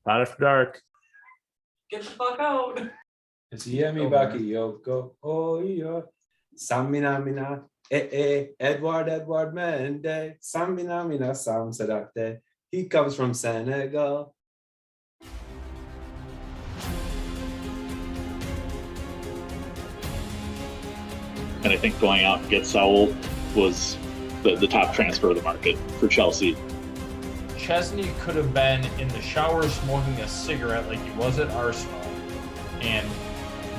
Not after dark. Get the fuck out. It's Yemi Baki Yoko. Oh, yeah. Samina Mina. Edward Mende. Samina Mina Sam Sadate. He comes from Senegal. And I think going out and get Saul was the top transfer of the market for Chelsea. Chesney could have been in the shower smoking a cigarette like he was at Arsenal, and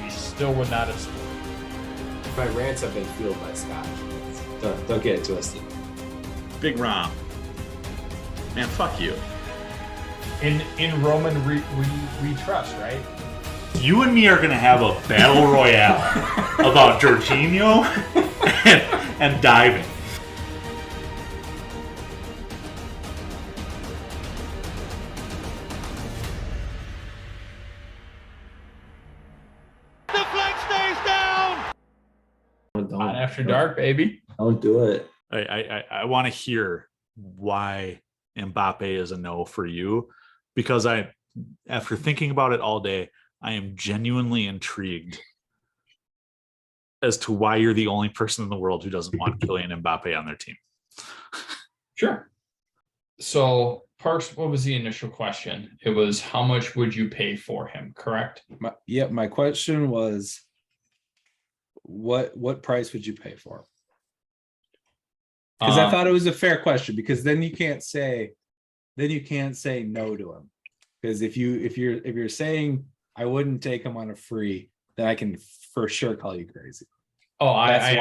we still would not have scored. My rants have been fueled by Scott. Don't get it twisted. Big Rom. Man, fuck you. In Roman we trust, right? You and me are going to have a battle royale about Jorginho and diving. The flag stays down. On After Dark, baby. Don't do it. I want to hear why Mbappe is a no for you, because after thinking about it all day, I am genuinely intrigued as to why you're the only person in the world who doesn't want Kylian Mbappe on their team. Sure. So, Parks, what was the initial question? It was, how much would you pay for him, correct? My question was, what price would you pay for him? Because I thought it was a fair question, because then you can't say no to him. Because if you're saying I wouldn't take him on a free, then I can for sure call you crazy. Oh, that's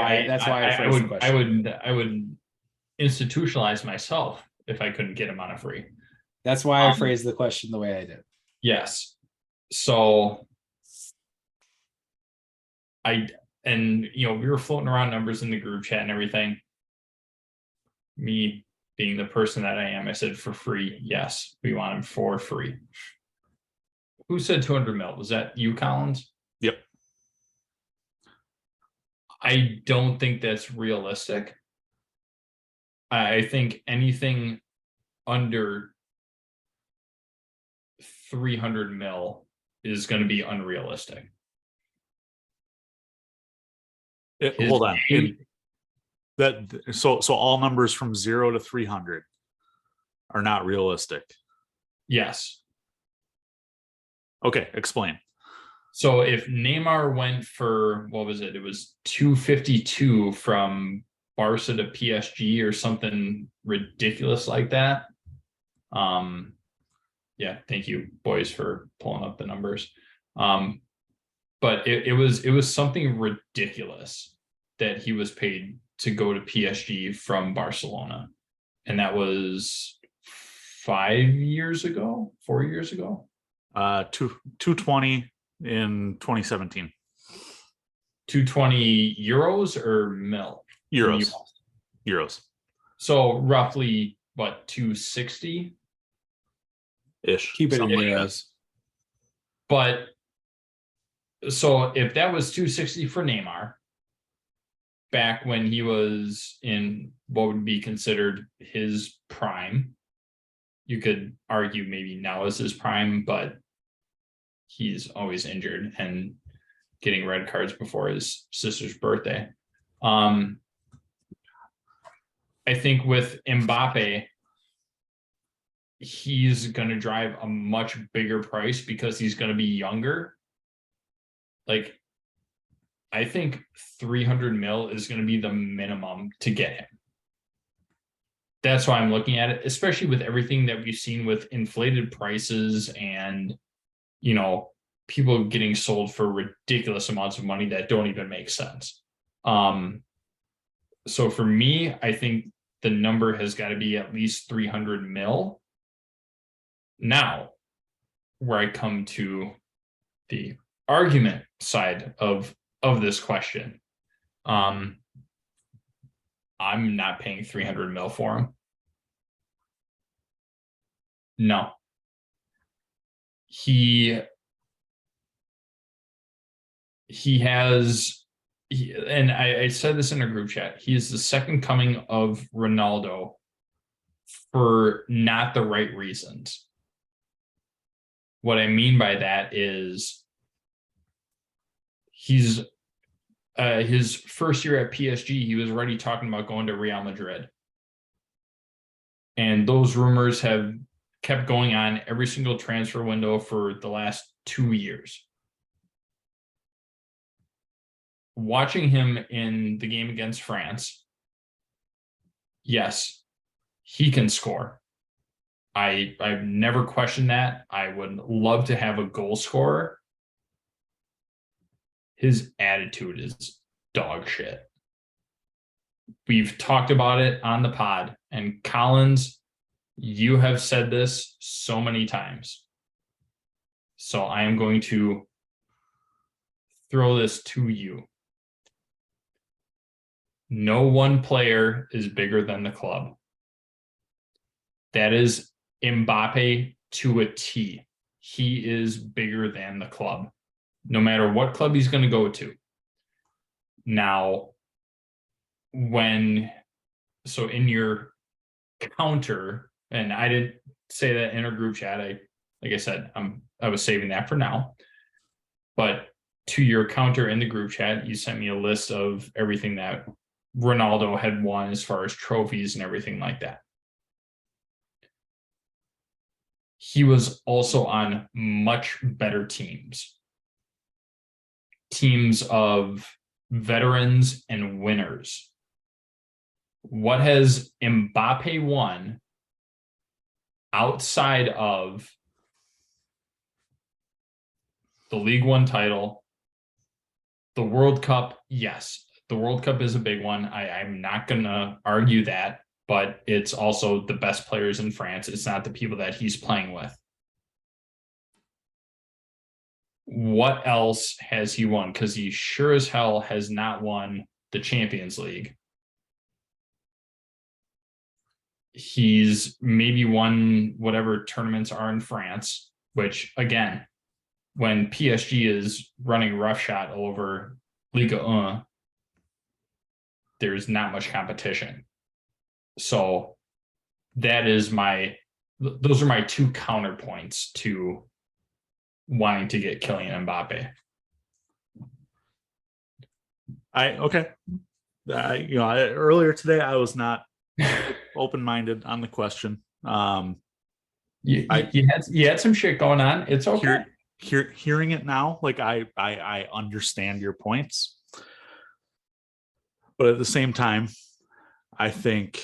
why I phrased the question. I would institutionalize myself if I couldn't get him on a free. That's why I phrased the question the way I did. Yes. So we were floating around numbers in the group chat and everything. Me being the person that I am, I said for free. Yes, we want him for free. Who said 200 mil? Was that you, Collins? Yep. I don't think that's realistic. I think anything under 300 mil is going to be unrealistic. Hold on. So all numbers from 0 to 300 are not realistic. Yes. Okay, explain. So if Neymar went for, what was it? It was 252 from Barca to PSG or something ridiculous like that. Yeah, thank you, boys, for pulling up the numbers. But it was something ridiculous that he was paid to go to PSG from Barcelona. And that was 4 years ago. 220 in 2017. 220 euros or mil? Euros. So roughly, what, 260 ish? Keep it in euros. But so if that was 260 for Neymar, back when he was in what would be considered his prime, you could argue maybe now is his prime, but he's always injured and getting red cards before his sister's birthday. I think with Mbappe, he's going to drive a much bigger price because he's going to be younger. Like, I think 300 mil is going to be the minimum to get him. That's why I'm looking at it, especially with everything that we've seen with inflated prices and, people getting sold for ridiculous amounts of money that don't even make sense. So for me, I think the number has got to be at least 300 mil. Now, where I come to the argument side of this question, I'm not paying 300 mil for him. No. And I said this in a group chat, he is the second coming of Ronaldo for not the right reasons. what I mean by that is he's his first year at PSG, he was already talking about going to Real Madrid. And those rumors have kept going on every single transfer window for the last 2 years. Watching him in the game against France, yes, he can score. I've never questioned that. I would love to have a goal scorer. His attitude is dog shit. We've talked about it on the pod, and Collins, you have said this so many times. So I am going to throw this to you. No one player is bigger than the club. That is Mbappe to a T. He is bigger than the club, no matter what club he's going to go to. Now, in your counter, and I didn't say that in our group chat, like I said, I was saving that for now. But to your counter in the group chat, you sent me a list of everything that Ronaldo had won as far as trophies and everything like that. He was also on much better teams of veterans and winners. What has Mbappe won outside of the League One title, the World Cup? Yes, the World Cup is a big one. I'm not going to argue that, but it's also the best players in France. It's not the people that he's playing with. What else has he won? Because he sure as hell has not won the Champions League. He's maybe won whatever tournaments are in France, which, again, when PSG is running roughshod all over Ligue 1, there's not much competition. So those are my two counterpoints to wanting to get Kylian Mbappe. Earlier today I was not open-minded on the question. You had some shit going on. It's okay. Hearing it now, like I understand your points, but at the same time, I think,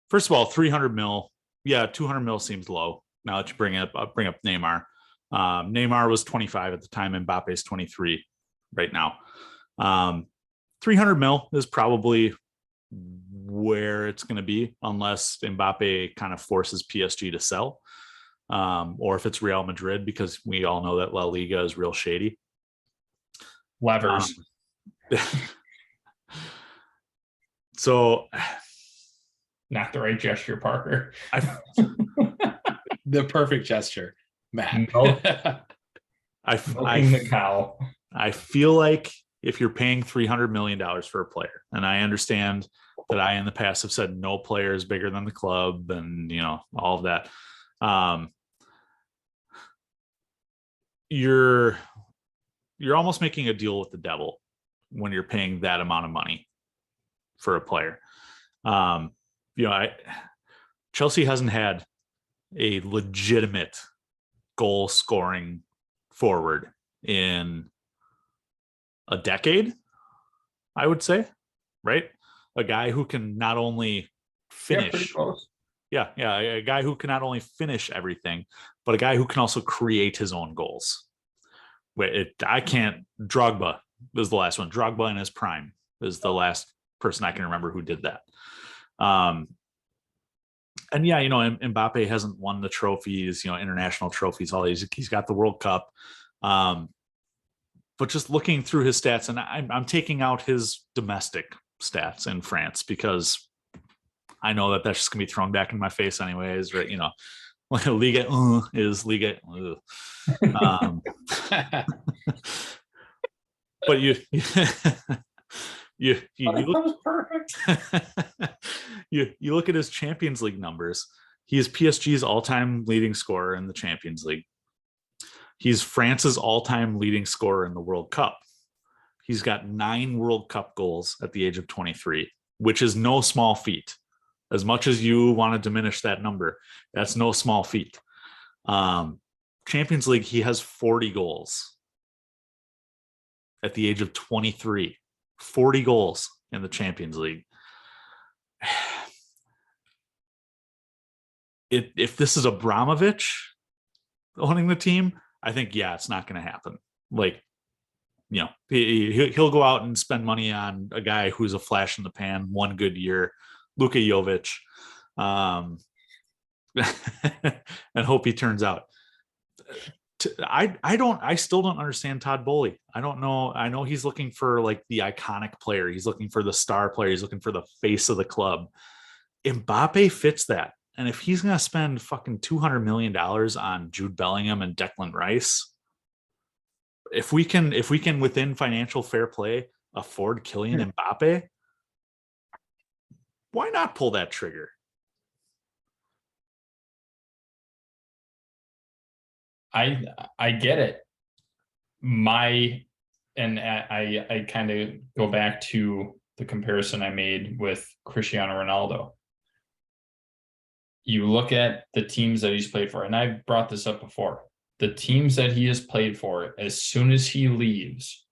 first of all, 300 mil, 200 mil seems low. Now that you bring up Neymar. Neymar was 25 at the time. Mbappe's 23 right now. 300 mil is probably where it's going to be, unless Mbappe kind of forces PSG to sell, or if it's Real Madrid, because we all know that La Liga is real shady. Levers. So, not the right gesture, Parker. The perfect gesture, Matt. Milking the cow. I feel like if you're paying $300 million for a player, and I understand that I in the past have said no player is bigger than the club, and all of that, you're almost making a deal with the devil when you're paying that amount of money for a player. Chelsea hasn't had a legitimate goal scoring forward in a decade, I would say, right? A guy who can not only finish, a guy who can not only finish everything, but a guy who can also create his own goals. Drogba was the last one. Drogba in his prime is the last person I can remember who did that. Mbappe hasn't won the trophies, international trophies, all these. He's got the World Cup. But just looking through his stats, and I'm taking out his domestic stats in France, because I know that's just gonna be thrown back in my face anyways, right? Liga is Liga. But you look perfect. you look at his Champions League numbers. He is PSG's all-time leading scorer in the Champions League. He's France's all-time leading scorer in the World Cup. He's got 9 World Cup goals at the age of 23, which is no small feat. As much as you want to diminish that number, that's no small feat. Champions League, he has 40 goals at the age of 23. 40 goals in the Champions League. If this is Abramovich owning the team, I think, yeah, it's not going to happen. Like, you know, he'll go out and spend money on a guy who's a flash in the pan, one good year, Luka Jovic, and hope he turns out. I still don't understand Todd Bowley. I don't know. I know he's looking for like the iconic player. He's looking for the star player. He's looking for the face of the club. Mbappe fits that. And if he's going to spend fucking $200 million on Jude Bellingham and Declan Rice, if we can within financial fair play afford Kylian Mbappe, why not pull that trigger? I get it. I kind of go back to the comparison I made with Cristiano Ronaldo. You look at the teams that he's played for, and I brought this up before. The teams that he has played for, as soon as he leaves,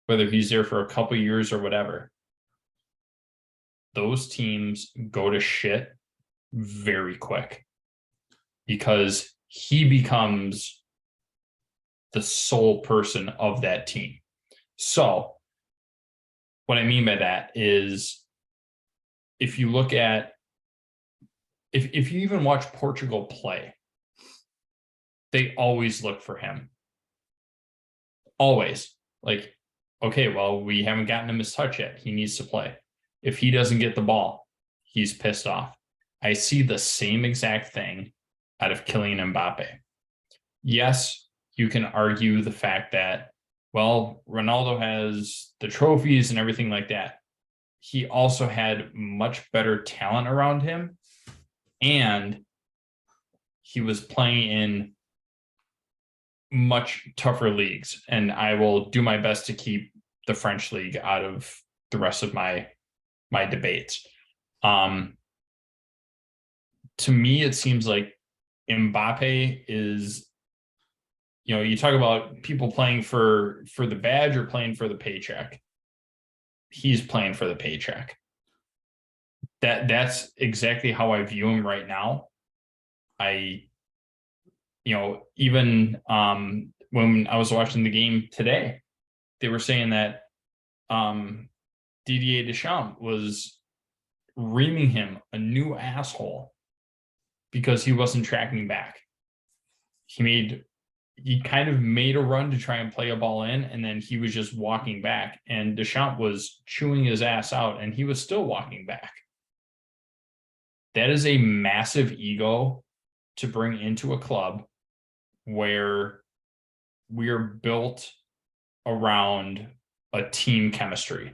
whether he's there for a couple years or whatever, those teams go to shit very quick because he becomes the sole person of that team. So what I mean by that is if you look at, if you even watch Portugal play, they always look for him. Always. Like, okay, well, we haven't gotten him his touch yet. He needs to play. If he doesn't get the ball, he's pissed off. I see the same exact thing out of Kylian Mbappe. Yes, you can argue the fact that, well, Ronaldo has the trophies and everything like that. He also had much better talent around him, and he was playing in much tougher leagues. And I will do my best to keep the French league out of the rest of my debates. To me, it seems like Mbappe is, you know, you talk about people playing for the badge or playing for the paycheck. He's playing for the paycheck. That's exactly how I view him right now. Even when I was watching the game today, they were saying that Didier Deschamps was reaming him a new asshole because he wasn't tracking back. He kind of made a run to try and play a ball in, and then he was just walking back, and Deschamps was chewing his ass out, and he was still walking back. That is a massive ego to bring into a club where we're built around a team chemistry.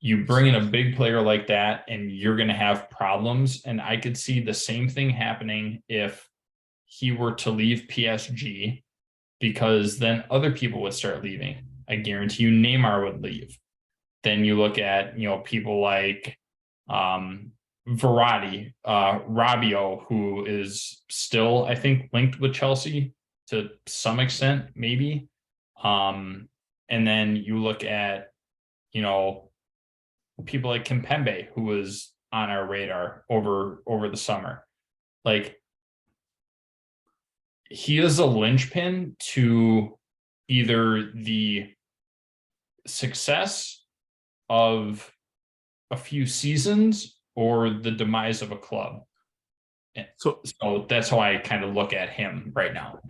You bring in a big player like that and you're going to have problems. And I could see the same thing happening if he were to leave PSG, because then other people would start leaving. I guarantee you Neymar would leave. Then you look at, people like Verratti, Rabiot, who is still, I think, linked with Chelsea to some extent, maybe. And then you look at, people like Kimpembe, who was on our radar over the summer. Like, he is a linchpin to either the success of a few seasons or the demise of a club. So that's how I kind of look at him right now.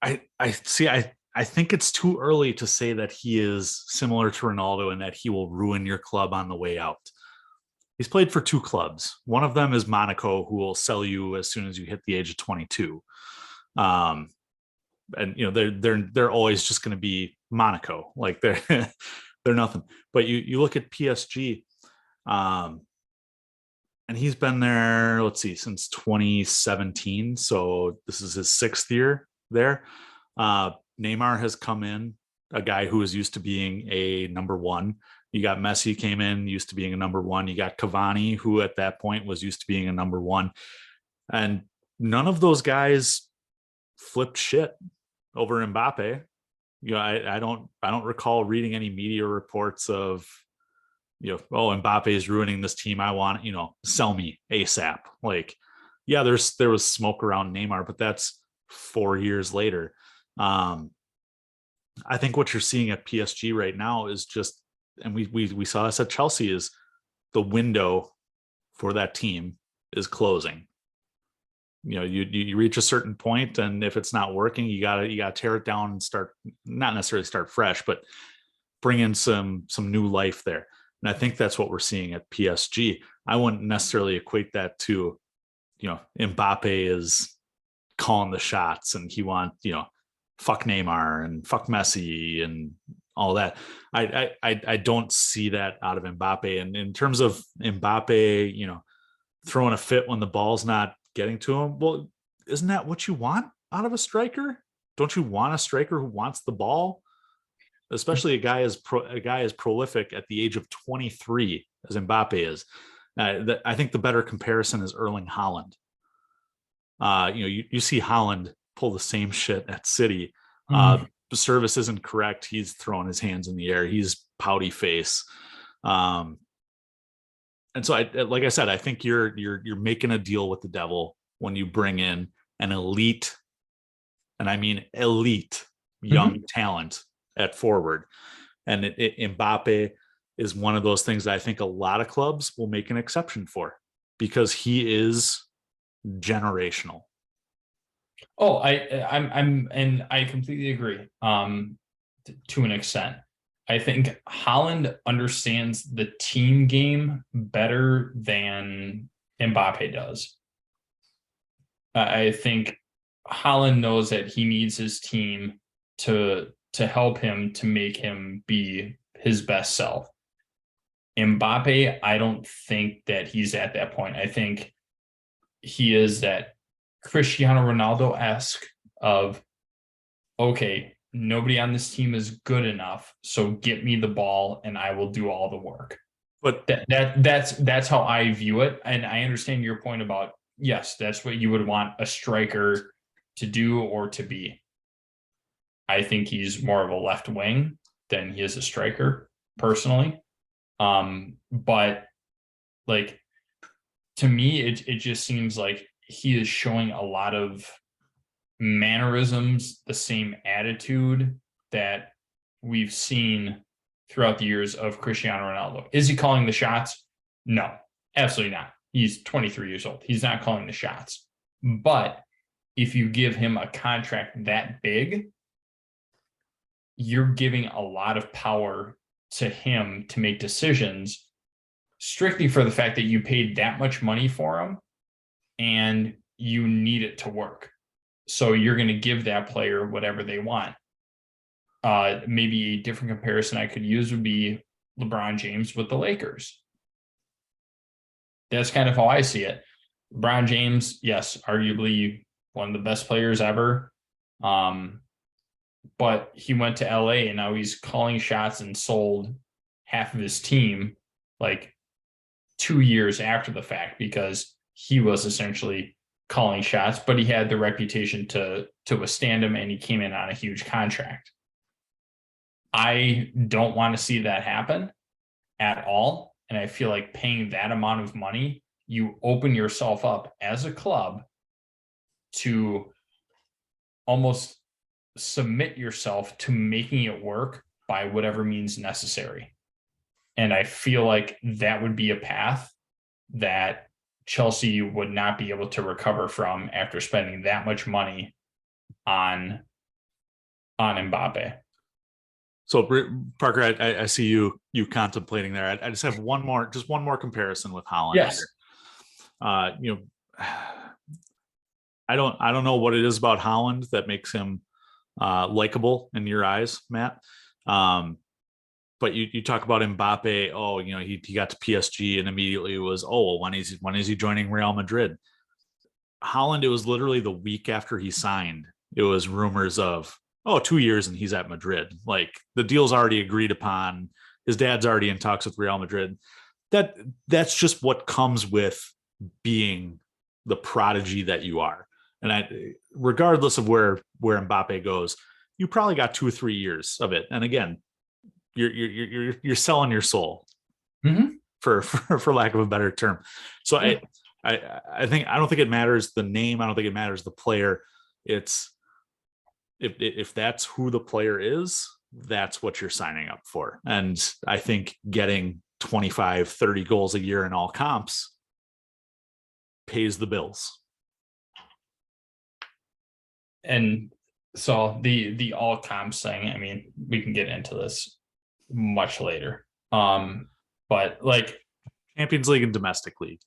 I see. I think it's too early to say that he is similar to Ronaldo and that he will ruin your club on the way out. He's played for 2 clubs. One of them is Monaco, who will sell you as soon as you hit the age of 22. And they're always just going to be Monaco. Like they're they're nothing. But you look at PSG, and he's been there, let's see, since 2017. So this is his 6th year. there. Neymar has come in, a guy who is used to being a number one. You got Messi came in, used to being a number one. You got Cavani, who at that point was used to being a number one. And none of those guys flipped shit over Mbappe. You know, I don't recall reading any media reports of, you know, oh, Mbappe is ruining this team. I want, you know, sell me ASAP. Like, yeah, there was smoke around Neymar, but that's 4 years later. I think what you're seeing at PSG right now is just, and we saw this at Chelsea, is the window for that team is closing. You know, you reach a certain point, and if it's not working, you gotta tear it down and start, not necessarily start fresh, but bring in some new life there. And I think that's what we're seeing at PSG. I wouldn't necessarily equate that to, you know, Mbappe is calling the shots and he wants, you know, fuck Neymar and fuck Messi and all that. I don't see that out of Mbappe. And in terms of Mbappe, you know, throwing a fit when the ball's not getting to him, well, isn't that what you want out of a striker? Don't you want a striker who wants the ball? Especially a guy as prolific at the age of 23 as Mbappe is. I think the better comparison is Erling Haaland. You know, you see Haaland pull the same shit at City. The service isn't correct. He's throwing his hands in the air. He's pouty face. And so, like I said, I think you're making a deal with the devil when you bring in an elite, and I mean elite, young talent at forward. And Mbappe is one of those things that I think a lot of clubs will make an exception for, because he is generational. Oh, and I completely agree. To an extent, I think Haaland understands the team game better than Mbappe does. I think Haaland knows that he needs his team to help him, to make him be his best self. Mbappe, I don't think that he's at that point. I think he is that Cristiano Ronaldo-esque of, okay, nobody on this team is good enough, so get me the ball and I will do all the work. But that's how I view it. And I understand your point about, yes, that's what you would want a striker to do or to be. I think he's more of a left wing than he is a striker, personally. But like, to me, it just seems like he is showing a lot of mannerisms, the same attitude that we've seen throughout the years of Cristiano Ronaldo. Is he calling the shots? No, absolutely not. He's 23 years old. He's not calling the shots. But if you give him a contract that big, you're giving a lot of power to him to make decisions strictly for the fact that you paid that much money for him and you need it to work. So you're going to give that player whatever they want. Maybe a different comparison I could use would be LeBron James with the Lakers. That's kind of how I see it. LeBron James, yes, arguably one of the best players ever. But he went to LA and now he's calling shots and sold half of his team like 2 years after the fact, because he was essentially calling shots, but he had the reputation to withstand him, and he came in on a huge contract. I don't want to see that happen at all. And I feel like paying that amount of money, you open yourself up as a club to almost submit yourself to making it work by whatever means necessary. And I feel like that would be a path that Chelsea would not be able to recover from after spending that much money on Mbappe. So Parker, I see you contemplating there. I just have one more comparison with Haaland. Yes. You know, I don't know what it is about Haaland that makes him likable in your eyes, Matt. But you talk about Mbappe. Oh, you know, he got to PSG and immediately was, oh, when is he joining Real Madrid? Haaland, it was literally the week after he signed it was rumors of, oh, 2 years and he's at Madrid. Like the deal's already agreed upon. His dad's already in talks with Real Madrid. That's just what comes with being the prodigy that you are. And regardless of where Mbappe goes, you probably got 2 or 3 years of it. And again, you're selling your soul, for lack of a better term. So I don't think it matters the name. I don't think it matters the player. It's if that's who the player is, that's what you're signing up for. And I think getting 25, 30 goals a year in all comps pays the bills. And so the all comps thing, I mean, we can get into this much later. But like Champions League and domestic league.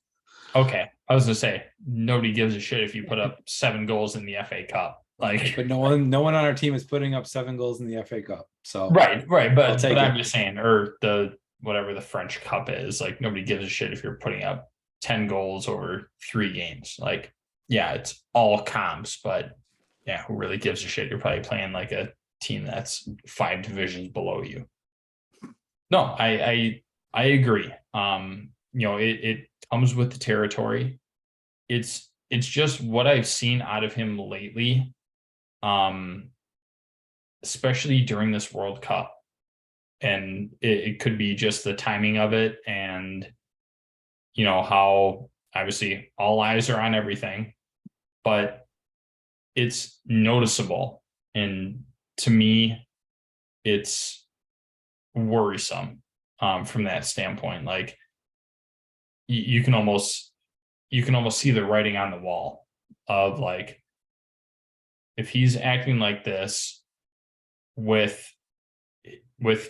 Okay, I was gonna say nobody gives a shit if you put up 7 goals in the FA Cup. Like, but no one on our team is putting up 7 goals in the FA Cup. So right. But I'm it. just saying, or the whatever the French Cup is, like nobody gives a shit if you're putting up 10 goals over 3 games. Like, yeah, it's all comps, but yeah, who really gives a shit? You're probably playing like a team that's 5 divisions below you. No, I agree. It comes with the territory. It's just what I've seen out of him lately, especially during this World Cup. And it could be just the timing of it, and how obviously all eyes are on everything, but it's noticeable. And to me, it's worrisome from that standpoint. Like you can almost see the writing on the wall of like, if he's acting like this with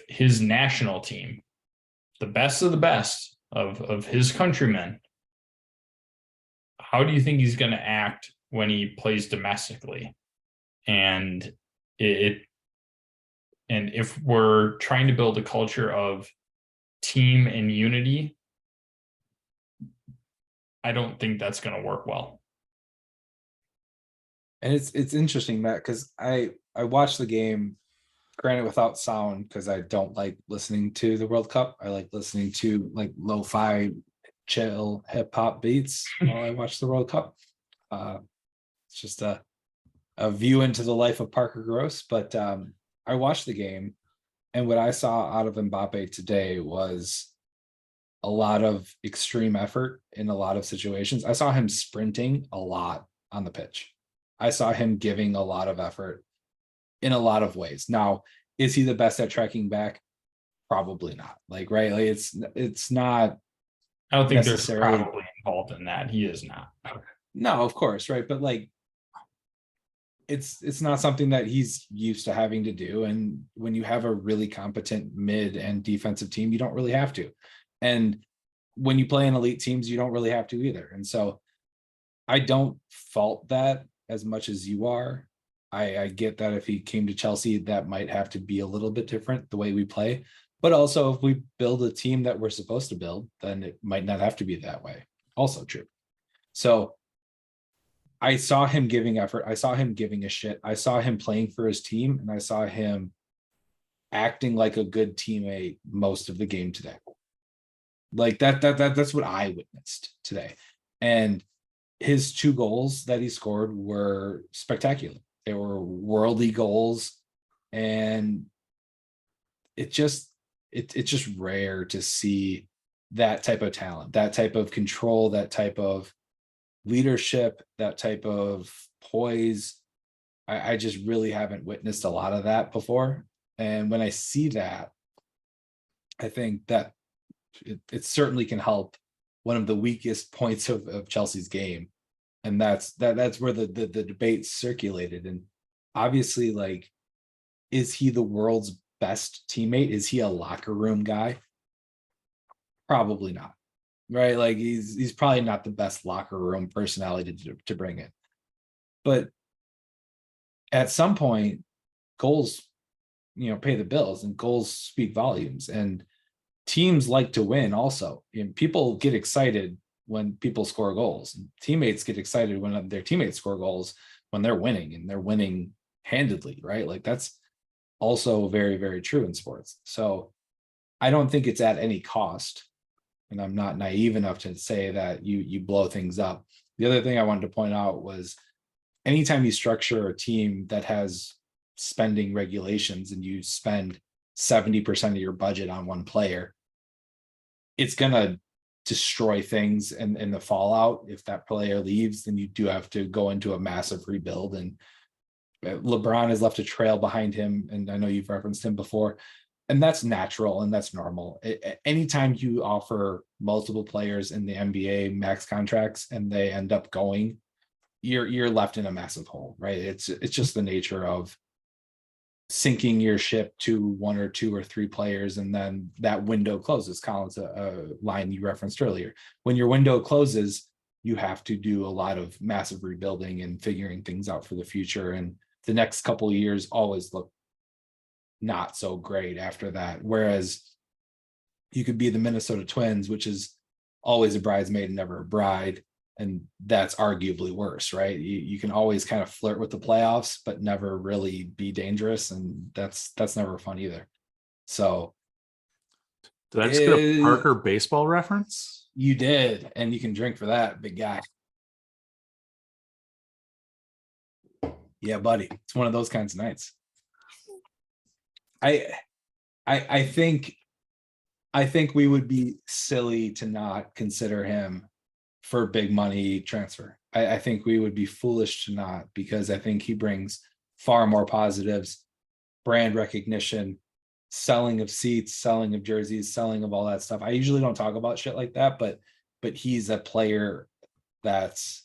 his national team, the best of the best of his countrymen, how do you think he's going to act when he plays domestically? And if we're trying to build a culture of team and unity, I don't think that's going to work well. And it's interesting, Matt, because I watched the game, granted without sound, because I don't like listening to the World Cup. I like listening to like lo-fi, chill hip hop beats while I watch the World Cup. It's just a view into the life of Parker Gross. But I watched the game, and what I saw out of Mbappe today was a lot of extreme effort in a lot of situations. I saw him sprinting a lot on the pitch. I saw him giving a lot of effort in a lot of ways. Now, is he the best at tracking back? Probably not. Like, right? Like it's not. I don't think there's probably involved in that. He is not. No, of course, right? But like, it's not something that he's used to having to do. And when you have a really competent mid and defensive team, you don't really have to. And when you play in elite teams, you don't really have to either. And so I don't fault that as much as you are. I get that if he came to Chelsea, that might have to be a little bit different the way we play. But also, if we build a team that we're supposed to build, then it might not have to be that way. Also true. So I saw him giving effort. I saw him giving a shit. I saw him playing for his team, and I saw him acting like a good teammate most of the game today. Like that's what I witnessed today. And his 2 goals that he scored were spectacular. They were worldly goals, and it's just rare to see that type of talent, that type of control, that type of leadership, that type of poise. I just really haven't witnessed a lot of that before. And when I see that, I think that it certainly can help one of the weakest points of Chelsea's game. And that's where the debate circulated. And obviously, like, is he the world's best teammate? Is he a locker room guy? Probably not. Right? Like he's probably not the best locker room personality to bring in. But at some point, goals, pay the bills, and goals speak volumes. And teams like to win also. People get excited when people score goals. Teammates get excited when their teammates score goals. when they're winning, and they're winning handedly, right? Like that's also very, very true in sports. So I don't think it's at any cost. And I'm not naive enough to say that you blow things up. The other thing I wanted to point out was anytime you structure a team that has spending regulations and you spend 70% of your budget on one player, it's going to destroy things in the fallout. If that player leaves, then you do have to go into a massive rebuild. And LeBron has left a trail behind him. And I know you've referenced him before. And that's natural and that's normal. Anytime you offer multiple players in the NBA max contracts and they end up going, you're left in a massive hole, right? It's just the nature of sinking your ship to one or two or three players, and then that window closes. Colin's a line you referenced earlier. When your window closes, you have to do a lot of massive rebuilding and figuring things out for the future. And the next couple of years always look not so great after that. Whereas you could be the Minnesota Twins, which is always a bridesmaid and never a bride. And that's arguably worse, right? You can always kind of flirt with the playoffs, but never really be dangerous. And that's never fun either. So did I just get a Parker baseball reference? You did, and you can drink for that, big guy. Yeah, buddy. It's one of those kinds of nights. I think we would be silly to not consider him for big money transfer. I think we would be foolish to not, because I think he brings far more positives, brand recognition, selling of seats, selling of jerseys, selling of all that stuff. I usually don't talk about shit like that, but he's a player that's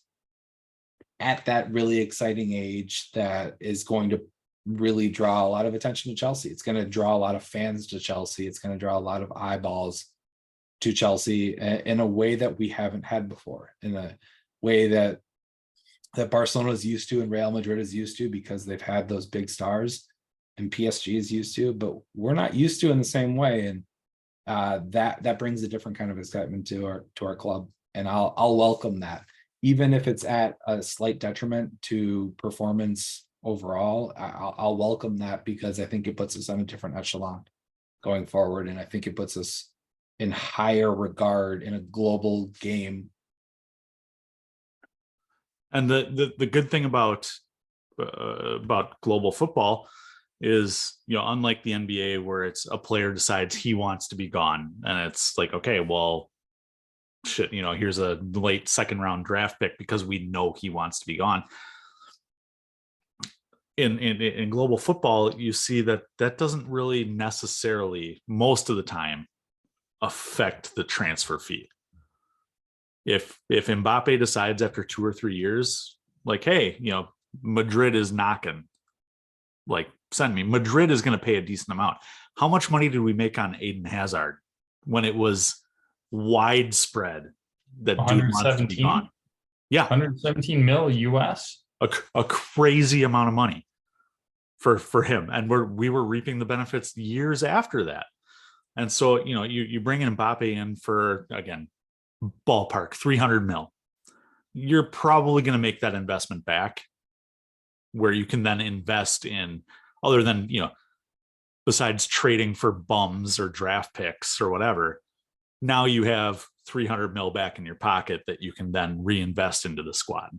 at that really exciting age that is going to really draw a lot of attention to Chelsea. It's going to draw a lot of fans to Chelsea. It's going to draw a lot of eyeballs to Chelsea in a way that we haven't had before, in a way that Barcelona is used to and Real Madrid is used to, because they've had those big stars, and PSG is used to, but we're not used to in the same way. And that brings a different kind of excitement to our club. And I'll welcome that, even if it's at a slight detriment to performance overall. I'll welcome that, because I think it puts us on a different echelon going forward. And I think it puts us in higher regard in a global game. And the good thing about global football is, unlike the NBA, where it's a player decides he wants to be gone, and it's like, okay, well, shit, here's a late second round draft pick because we know he wants to be gone. In global football, you see that doesn't really necessarily, most of the time, affect the transfer fee. If Mbappe decides after 2 or 3 years, like, hey, Madrid is knocking, like, send me. Madrid is going to pay a decent amount. How much money did we make on Aiden Hazard when it was widespread that dude wants to be gone? Yeah, 117 mil US. A crazy amount of money for him, and we were reaping the benefits years after that. And so, you bring Mbappe in for, again, ballpark 300 mil. You're probably going to make that investment back, where you can then invest in, other than, besides trading for bums or draft picks or whatever, now you have 300 mil back in your pocket that you can then reinvest into the squad.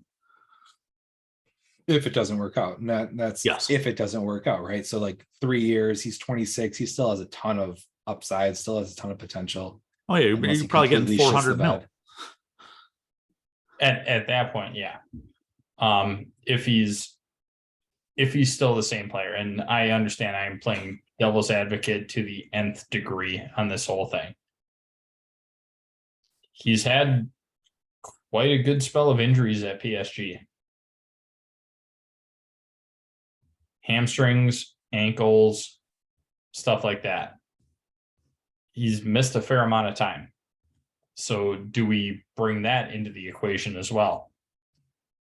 If it doesn't work out. And that's yes. If it doesn't work out, right? So like 3 years, he's 26. He still has a ton of upside, still has a ton of potential. Oh yeah, you're probably getting 400 mil. At that point, yeah. If he's still the same player, and I understand I'm playing devil's advocate to the nth degree on this whole thing. He's had quite a good spell of injuries at PSG. Hamstrings, ankles, stuff like that. He's missed a fair amount of time. So do we bring that into the equation as well?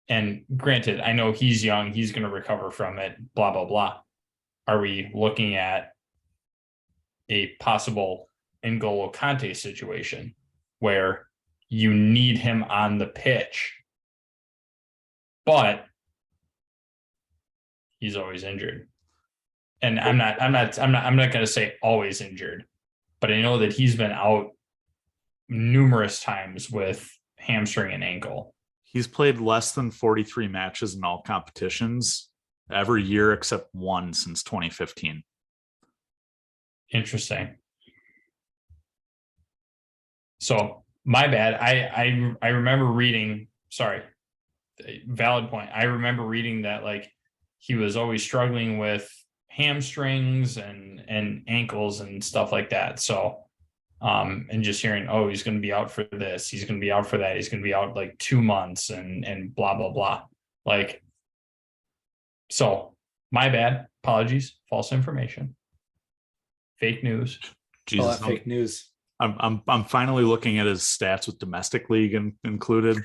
And granted, I know he's young, he's going to recover from it, blah, blah, blah. Are we looking at a possible N'Golo Kante situation where you need him on the pitch, but he's always injured. And I'm not going to say always injured, but I know that he's been out numerous times with hamstring and ankle. He's played less than 43 matches in all competitions every year except one since 2015. Interesting. So my bad. I remember reading, sorry, valid point. I remember reading that like he was always struggling with hamstrings and ankles and stuff like that. So and just hearing, oh, he's going to be out for this, he's going to be out for that, he's going to be out like 2 months and blah blah blah. Like, so my bad. Apologies. False information. Fake news. Jesus, fake news. I'm finally looking at his stats with domestic league included.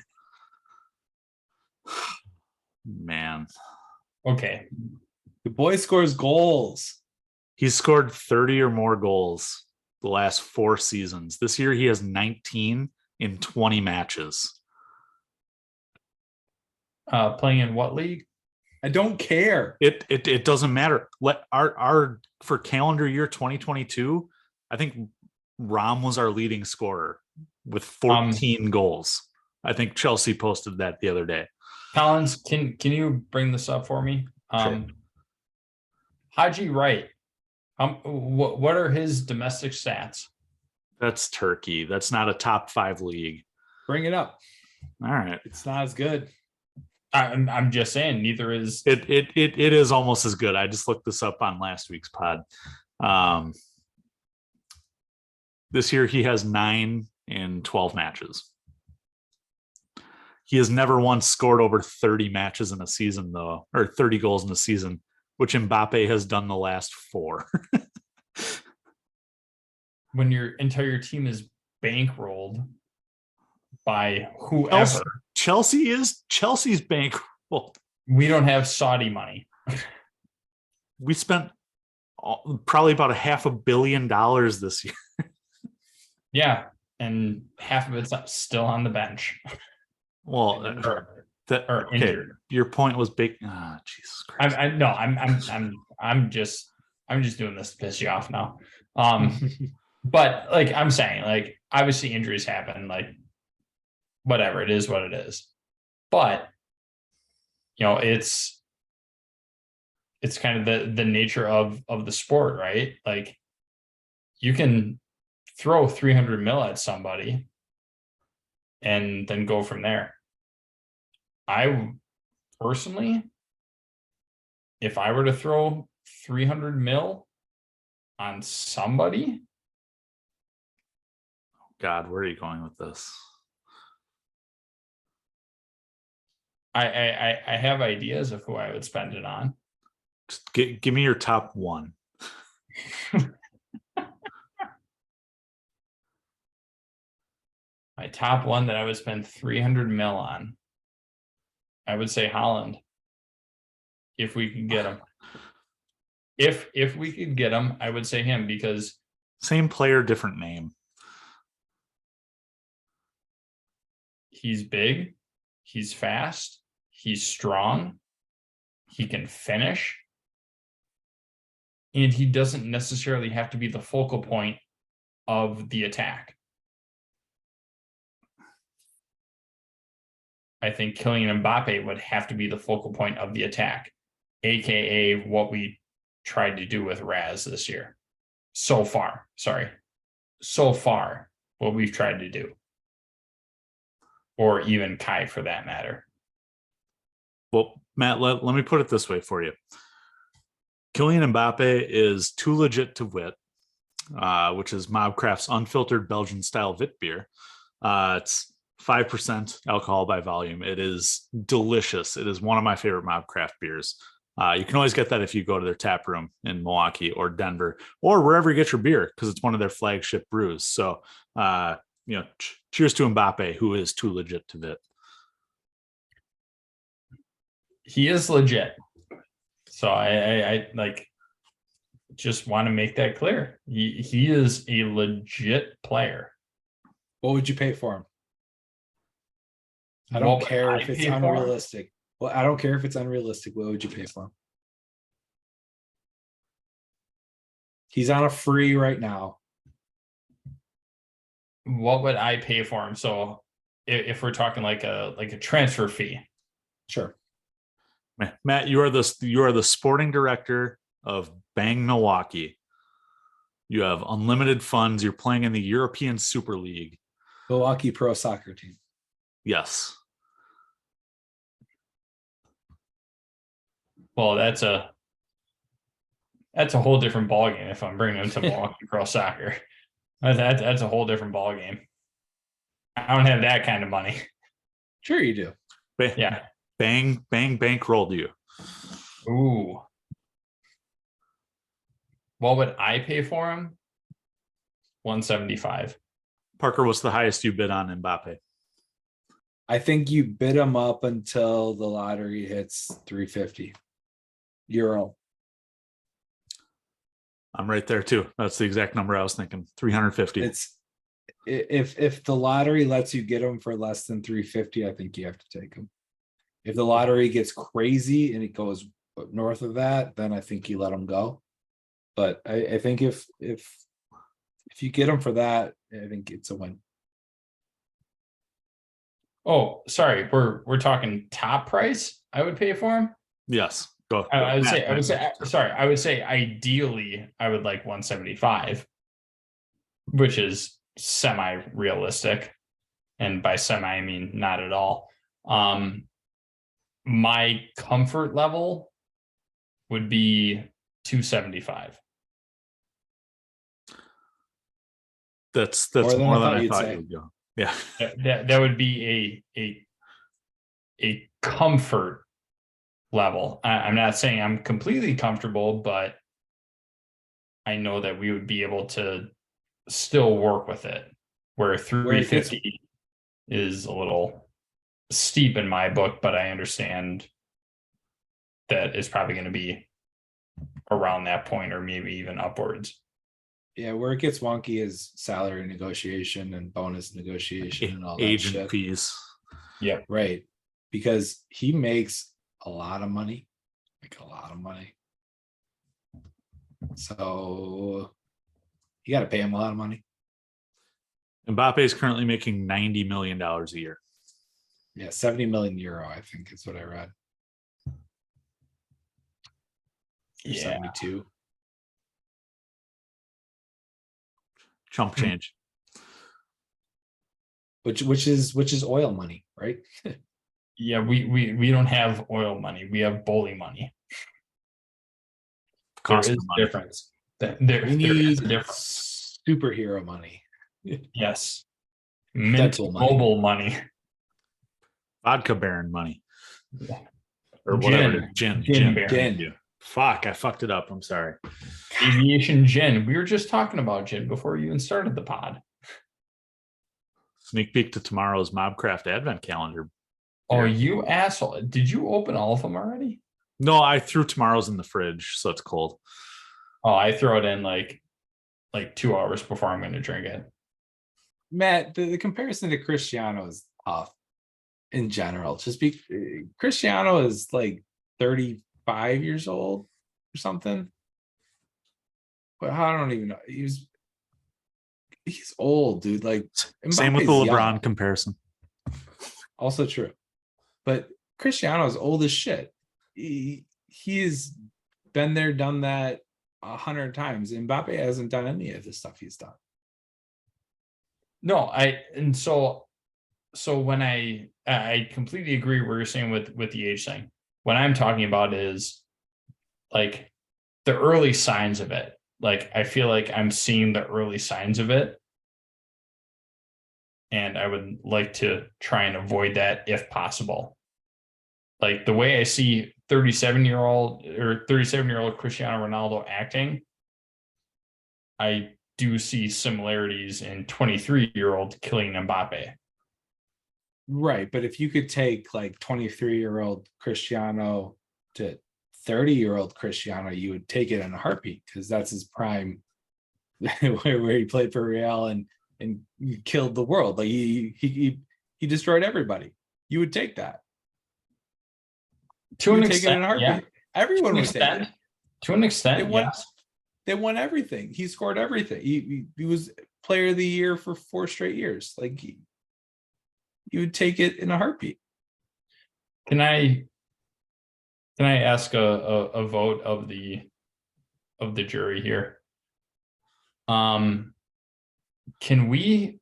Man. Okay. The boy scores goals. He's scored 30 or more goals the last 4 seasons. This year he has 19 in 20 matches. Playing in what league? I don't care. It doesn't matter. Let our for calendar year 2022, I think Rom was our leading scorer with 14 goals. I think Chelsea posted that the other day. Collins, can you bring this up for me? Sure. Haji Wright. What are his domestic stats? That's Turkey. That's not a top 5 league. Bring it up. All right. It's not as good. I'm just saying, neither is it is almost as good. I just looked this up on last week's pod. This year he has 9 in 12 matches. He has never once scored over 30 matches in a season, though, or 30 goals in a season, which Mbappe has done the last 4. When your entire team is bankrolled by whoever. Chelsea's bankrolled. We don't have Saudi money. We spent probably about $500 million this year. Yeah, and half of it's still on the bench. Well, or injured. Your point was big. Jesus Christ. I'm just doing this to piss you off now. But like I'm saying, like obviously injuries happen, like whatever, it is what it is. But you know, it's kind of the nature of the sport, right? Like you can throw 300 mil at somebody and then go from there. I personally, if I were to throw 300 mil on somebody. God, where are you going with this? I have ideas of who I would spend it on. Just give me your top 1. My top 1 that I would spend 300 mil on. I would say Holland. If we could get him. If we could get him, I would say him because same player, different name. He's big, he's fast, he's strong, he can finish, and he doesn't necessarily have to be the focal point of the attack. I think Kylian Mbappe would have to be the focal point of the attack, aka what we tried to do with Raz this year. So far, what we've tried to do. Or even Kai for that matter. Well, Matt, let me put it this way for you. Kylian Mbappe is too legit to wit, which is MobCraft's unfiltered Belgian-style Vit beer. It's 5% alcohol by volume. It is delicious. It is one of my favorite MobCraft beers. You can always get that if you go to their tap room in Milwaukee or Denver or wherever you get your beer because it's one of their flagship brews. So, cheers to Mbappe, who is too legit to vit. He is legit. So I like just want to make that clear. He is a legit player. What would you pay for him? I don't care if it's unrealistic. Well, I don't care if it's unrealistic. What would you pay for him? He's on a free right now. What would I pay for him? So if we're talking like a transfer fee. Sure. Matt, you are the sporting director of Bang Milwaukee. You have unlimited funds. You're playing in the European Super League. Milwaukee Pro Soccer Team. Yes. Well, that's a whole different ballgame if I'm bringing him to Milwaukee Pro Soccer. That's a whole different ballgame. I don't have that kind of money. Sure you do. Yeah. Bang bankrolled you. Ooh. What would I pay for him? 175. Parker, what's the highest you bid on Mbappe? I think you bid him up until the lottery hits 350 euro. I'm right there too. That's the exact number I was thinking. 350. It's if the lottery lets you get him for less than 350, I think you have to take him. If the lottery gets crazy and it goes north of that, then I think you let him go. But I think if you get him for that, I think it's a win. Oh, sorry. We're talking top price I would pay for him. Yes. Go. I would say ideally I would like 175, which is semi-realistic. And by semi, I mean not at all. My comfort level would be 275. That's More than more than I I you'd thought say. you would go. Yeah. That would be a comfort level. I'm not saying I'm completely comfortable, but I know that we would be able to still work with it. Where 350 is a little steep in my book, but I understand that it's probably going to be around that point or maybe even upwards. Yeah, where it gets wonky is salary negotiation and bonus negotiation and all that Agent shit. fees. Yeah. Right. Because he makes a lot of money. So you got to pay him a lot of money. Mbappe is currently making $90 million a year. Yeah, 70 million euro, I think is what I read. Or Yeah. 72. Chump change. Which is oil money, right? Yeah, we don't have oil money. We have bully money. Cost There of is money. a difference. There We is need a difference. superhero money. Yes. Mint Dental money. mobile money. Vodka Baron money. Yeah. Or Gin. whatever. Gin. Baron. Gin. Yeah. Fuck, I fucked it up. I'm sorry. Aviation gin. We were just talking about gin before you even started the pod. Sneak peek to tomorrow's MobCraft advent calendar. Oh, you asshole. Did you open all of them already? No, I threw tomorrow's in the fridge, so it's cold. Oh, I throw it in like 2 hours before I'm going to drink it. Matt, the comparison to Cristiano is tough in general. Cristiano is like 35 years old or something. But I don't even know. He's old, dude. Like Same with the Mbappe's LeBron young. comparison. Also true. But Cristiano is old as shit. He's been there, done that 100 times. Mbappe hasn't done any of the stuff he's done. No, so when I completely agree what you're saying with the age thing. What I'm talking about is like the early signs of it. Like I feel like I'm seeing the early signs of it. And I would like to try and avoid that if possible. Like the way I see 37-year-old Cristiano Ronaldo acting, I do see similarities in 23-year-old Kylian Mbappe. Right. But if you could take like 23-year-old Cristiano to 30-year-old Cristiano, you would take it in a heartbeat because that's his prime where he played for Real and killed the world. Like he destroyed everybody. You would take that. To You an would take it in extent, a heartbeat. yeah. Everyone would take it. To an extent, yes. They won everything. He scored everything. He was player of the year for 4 straight years. Like you would take it in a heartbeat. Can I ask a vote of the jury here? Can we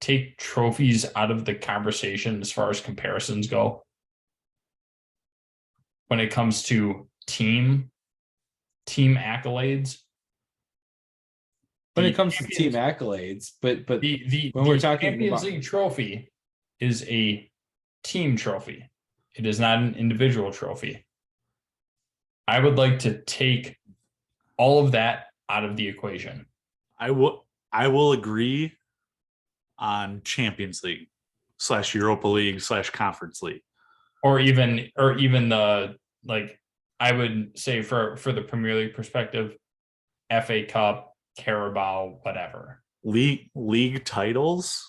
take trophies out of the conversation as far as comparisons go when it comes to team accolades? When it comes to team accolades, but the when we're talking Champions about League trophy is a team trophy. It is not an individual trophy. I would like to take all of that out of the equation. I will agree on Champions League / Europa League / Conference League. Or even the, like, I would say for the Premier League perspective, FA Cup, Carabao, whatever. League titles,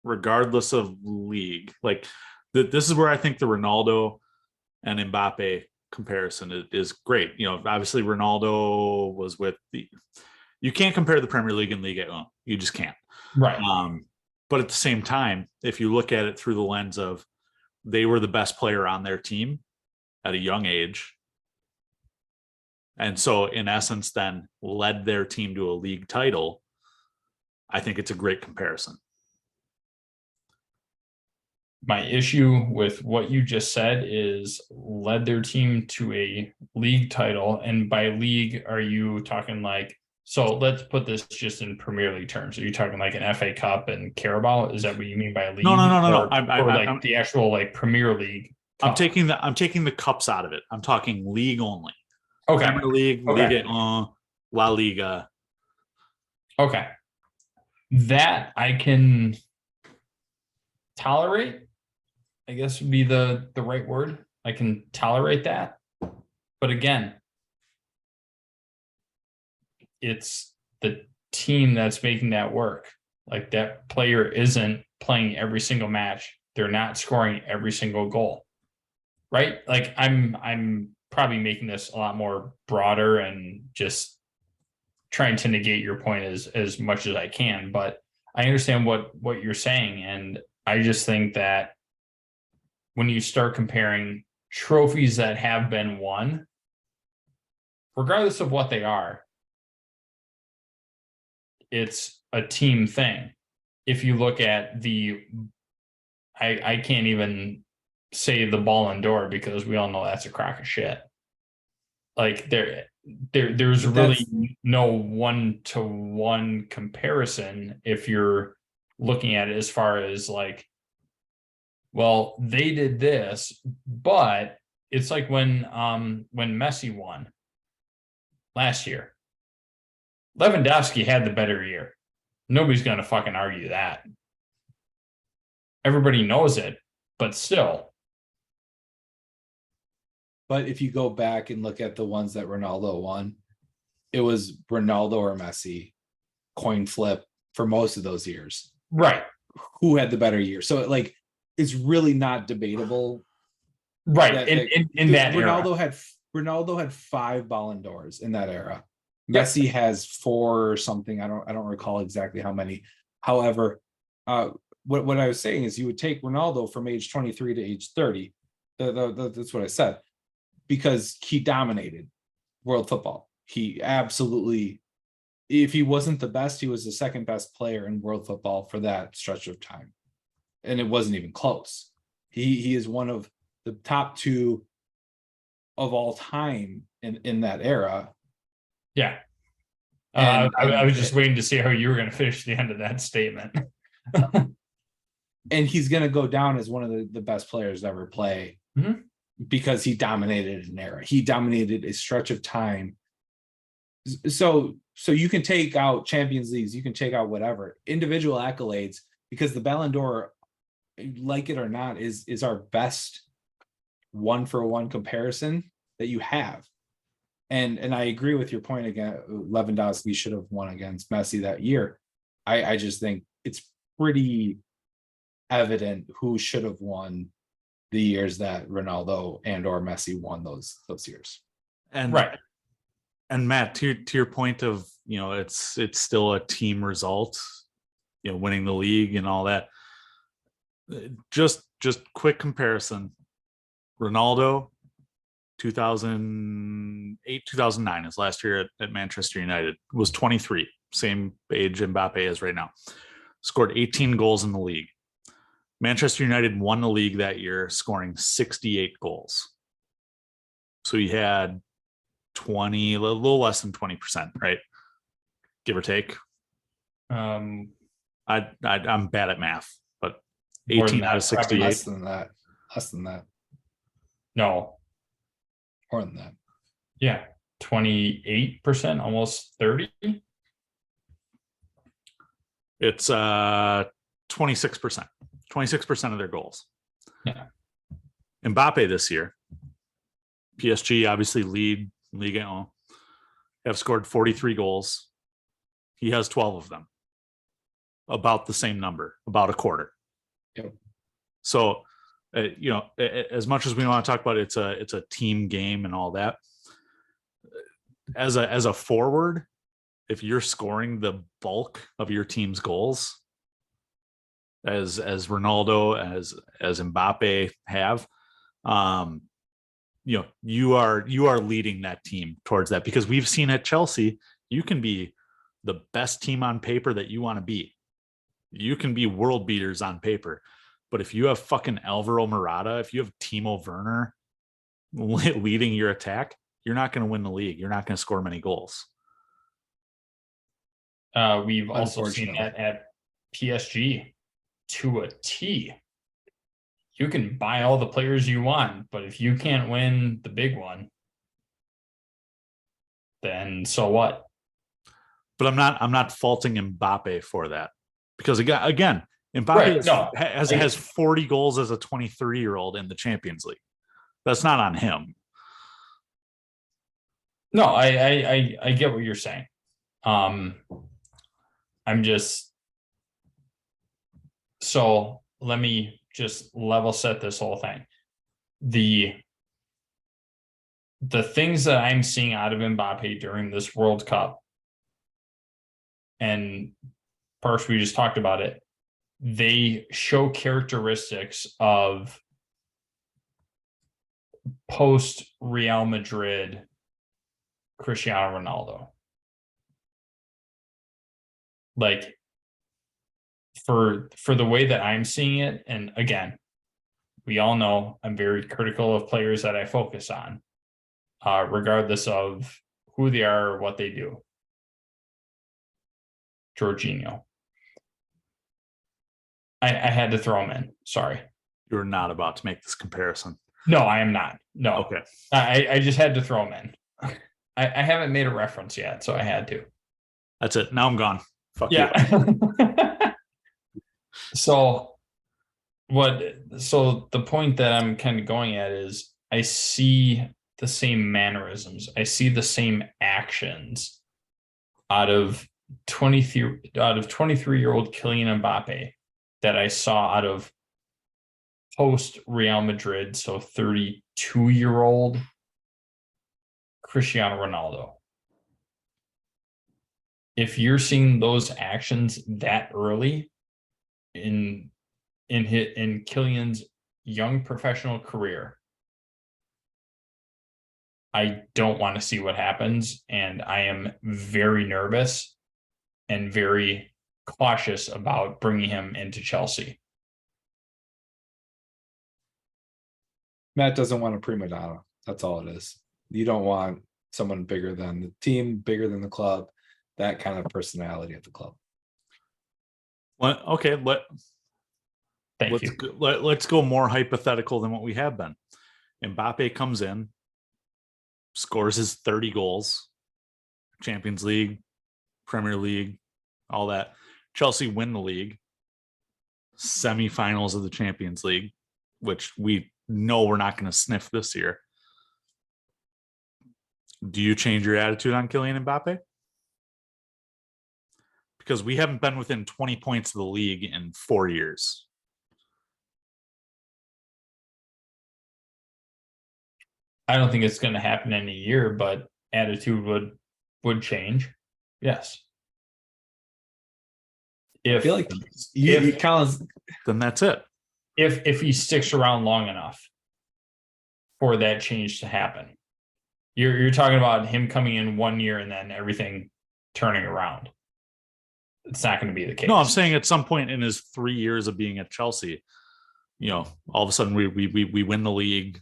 regardless of league. Like this is where I think the Ronaldo and Mbappe comparison is great. You know, obviously Ronaldo was with you can't compare the Premier League and Ligue 1. You just can't. Right. But at the same time, if you look at it through the lens of they were the best player on their team at a young age, and so in essence then led their team to a league title, I think it's a great comparison. My issue with what you just said is led their team to a league title. And by league, are you talking like, so let's put this just in Premier League terms. Are you talking like an FA Cup and Carabao? Is that what you mean by league? No. I'm the actual like Premier League cup. I'm taking the cups out of it. I'm talking league only. Okay. Premier League, Ligue 1, La Liga. Okay. That I can tolerate, I guess would be the right word. I can tolerate that. But again, it's the team that's making that work. Like that player isn't playing every single match. They're not scoring every single goal. Right? Like I'm probably making this a lot more broader and just trying to negate your point as much as I can, but I understand what you're saying. And I just think that when you start comparing trophies that have been won, regardless of what they are, it's a team thing. If you look at I can't even say the Ballon d'Or because we all know that's a crock of shit. Like there's really no one-to-one comparison if you're looking at it as far as like, well, they did this, but it's like when Messi won last year. Lewandowski had the better year. Nobody's gonna fucking argue that. Everybody knows it, but still. But if you go back and look at the ones that Ronaldo won, it was Ronaldo or Messi, coin flip for most of those years. Right. Who had the better year? So like it's really not debatable. Right. In that Ronaldo had 5 Ballon d'Ors in that era. Yep. Messi has 4 or something. I don't recall exactly how many. However, what I was saying is you would take Ronaldo from age 23 to age 30. That's what I said. Because he dominated world football. He absolutely, if he wasn't the best, he was the second best player in world football for that stretch of time. And it wasn't even close. He is one of the top 2 of all time in that era. Yeah. I was just waiting to see how you were going to finish the end of that statement. And he's going to go down as one of the best players to ever play. Mm-hmm. Because he dominated an era. He dominated a stretch of time. So you can take out Champions Leagues, you can take out whatever, individual accolades, because the Ballon d'Or, like it or not, is our best one-for-one comparison that you have. And I agree with your point again. Lewandowski should have won against Messi that year. I just think it's pretty evident who should have won the years that Ronaldo and or Messi won those years. And right. And Matt, to your point of, it's still a team result, winning the league and all that. Just quick comparison. Ronaldo, 2008, 2009, his last year at Manchester United, was 23, same age Mbappe is right now. Scored 18 goals in the league. Manchester United won the league that year, scoring 68 goals. So he had a little less than 20%, right? Give or take. I'm bad at math, but 18 out of 68. Less than that. No. More than that. Yeah. 28%, almost 30. It's 26%. 26% of their goals. Yeah. Mbappe this year, PSG obviously lead Ligue 1, have scored 43 goals. He has 12 of them. About the same number, about a quarter. Yep. So, as much as we want to talk about it's a team game and all that, as a forward, if you're scoring the bulk of your team's goals, as Ronaldo, as Mbappe have, you are leading that team towards that, because we've seen at Chelsea, you can be the best team on paper that you want to be. You can be world beaters on paper, but if you have fucking Alvaro Morata, if you have Timo Werner leading your attack, you're not going to win the league. You're not going to score many goals. We've also seen that at PSG to a T. You can buy all the players you want, but if you can't win the big one, then so what? But I'm not faulting Mbappe for that, because again, Mbappe has 40 goals as a 23-year-old in the Champions League. That's not on him. No, I get what you're saying. I'm just, so let me just level set this whole thing. The things that I'm seeing out of Mbappe during this World Cup, and first we just talked about it, they show characteristics of post Real Madrid Cristiano Ronaldo. Like, for the way that I'm seeing it, and again, we all know I'm very critical of players that I focus on, regardless of who they are or what they do. Jorginho. I had to throw him in. Sorry. You're not about to make this comparison. No, I am not. No. Okay. I just had to throw him in. I haven't made a reference yet, so I had to. That's it. Now I'm gone. Fuck yeah. you. So the point that I'm kind of going at is I see the same mannerisms. I see the same actions out of 23-year-old Kylian Mbappe that I saw out of post Real Madrid, so 32-year-old Cristiano Ronaldo. If you're seeing those actions that early in Kylian's young professional career, I don't want to see what happens, and I am very nervous and very cautious about bringing him into Chelsea. Matt doesn't want a prima donna. That's all it is. You don't want someone bigger than the team, bigger than the club, that kind of personality at the club. Well, okay, let's go more hypothetical than what we have been. Mbappe comes in, scores his 30 goals, Champions League, Premier League, all that. Chelsea win the league, semifinals of the Champions League, which we know we're not going to sniff this year. Do you change your attitude on Kylian Mbappe? Because we haven't been within 20 points of the league in 4 years. I don't think it's going to happen in a year, but attitude would change. Yes. I If feel like you Collins. Then that's it. if he sticks around long enough for that change to happen. You're talking about him coming in 1 year and then everything turning around. It's not going to be the case. No, I'm saying at some point in his 3 years of being at Chelsea, all of a sudden we win the league,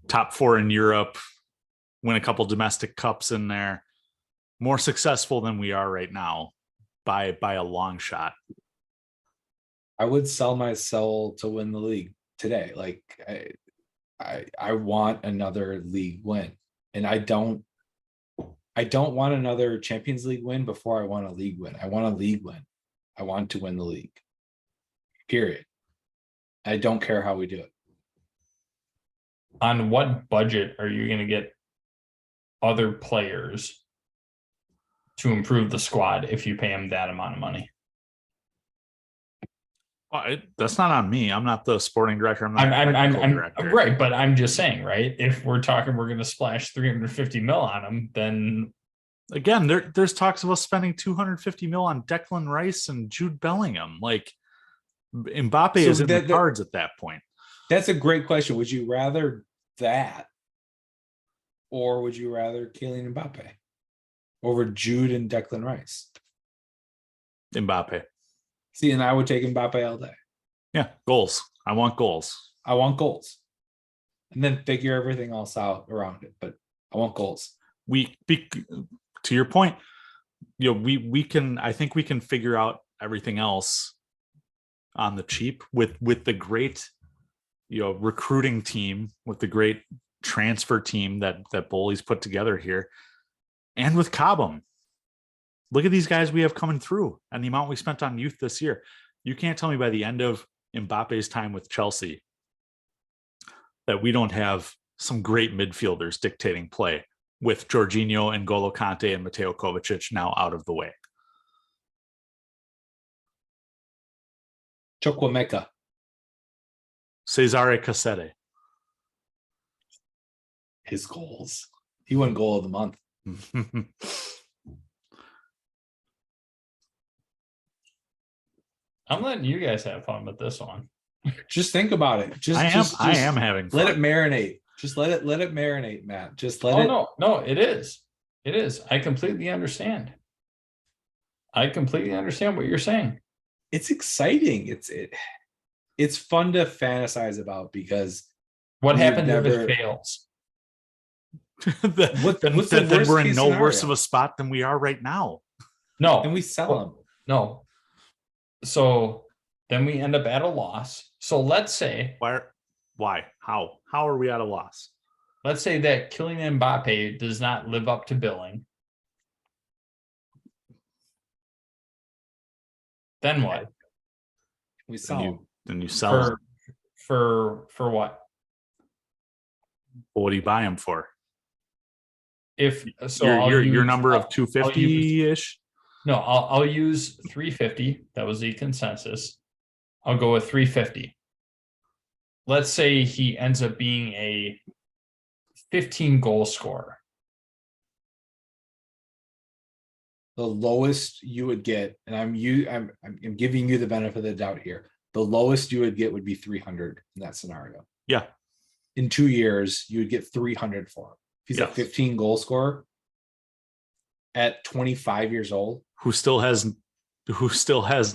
top 4 in Europe, win a couple domestic cups in there, more successful than we are right now by a long shot. I would sell my soul to win the league today. Like I want another league win, and I don't want another Champions League win before I want a league win. I want a league win. I want to win the league. Period. I don't care how we do it. On what budget are you going to get other players to improve the squad if you pay them that amount of money? That's not on me. I'm not the sporting director. I'm right, but I'm just saying, right? If we're talking, we're going to splash 350 mil on them, then again, there's talks of us spending 250 mil on Declan Rice and Jude Bellingham. Like Mbappe is in the cards at that point. That's a great question. Would you rather that, or would you rather Kylian Mbappe over Jude and Declan Rice? Mbappe. See, and I would take Mbappe all day. Yeah, goals. I want goals. I want goals. And then figure everything else out around it. But I want goals. To your point, we can. I think we can figure out everything else on the cheap with the great, recruiting team, with the great transfer team that Bully's put together here, and with Cobham. Look at these guys we have coming through and the amount we spent on youth this year. You can't tell me by the end of Mbappe's time with Chelsea that we don't have some great midfielders dictating play with Jorginho and N'Golo Kante and Mateo Kovacic now out of the way. Chukwuemeka. Cesare Cassette. His goals. He won goal of the month. I'm letting you guys have fun with this one. Just think about it. I am having fun. Let it marinate. Just let it marinate, Matt. Just let it. No, it is. It is. I completely understand. I completely understand what you're saying. It's exciting. It's fun to fantasize about because what happens if it fails? Then we're in no worse of a spot than we are right now. No. And we sell them. No. So then we end up at a loss. So let's say why? How are we at a loss? Let's say that Kylian Mbappe does not live up to billing. Then what? We sell him. Then you sell him. For what? What do you buy him for? If so, your number of 250-ish. No, I'll use 350. That was the consensus. I'll go with 350. Let's say he ends up being a 15 goal scorer. The lowest you would get, and I'm giving you the benefit of the doubt here. The lowest you would get would be 300 in that scenario. Yeah. In 2 years, you would get 300 for him. If he's a 15 goal scorer at 25 years old, who still has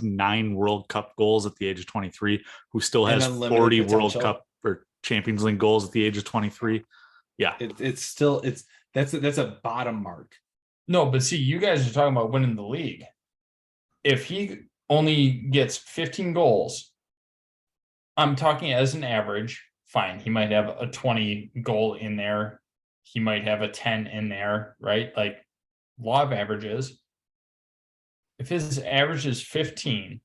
9 World Cup goals at the age of 23, who still has 40 World Cup or Champions League goals at the age of 23. Yeah. That's a bottom mark. No, but see, you guys are talking about winning the league. If he only gets 15 goals, I'm talking as an average, fine. He might have a 20 goal in there. He might have a 10 in there, right? Like law of averages. If his average is 15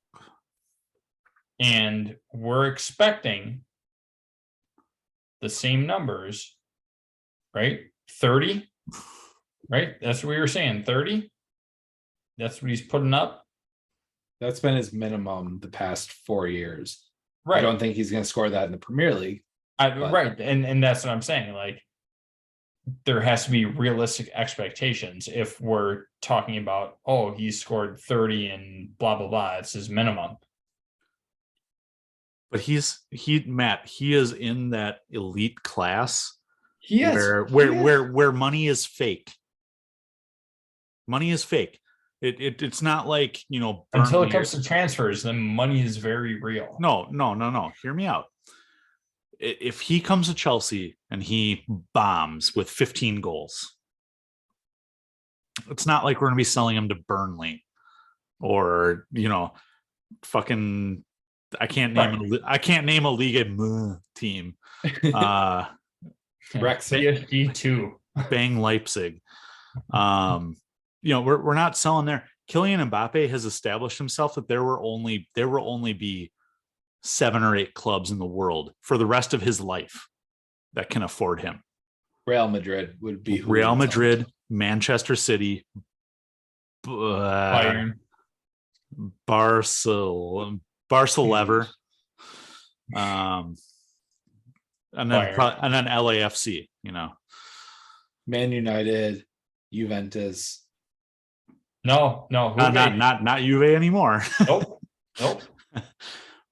and we're expecting the same numbers, right? 30, right? That's what we were saying. 30. That's what he's putting up. That's been his minimum the past 4 years. Right. I don't think he's going to score that in the Premier League. Right. And that's what I'm saying. Like, there has to be realistic expectations if we're talking about, oh, he scored 30 and blah blah blah. It's his minimum. But Matt, he is in that elite class He is where money is fake. Money is fake. It's not like, until it comes to transfers, then money is very real. No. Hear me out. If he comes to Chelsea and he bombs with 15 goals, it's not like we're going to be selling him to Burnley or, fucking, I can't name a Liga team. Brexit. PSG too. Bang Leipzig. We're not selling there. Kylian Mbappe has established himself that there will only be 7 or 8 clubs in the world for the rest of his life that can afford him. Real Madrid would be Real Madrid, Manchester City, Bayern, Barcelona, and then LAFC. Man United, Juventus. No, not Juve anymore. Nope.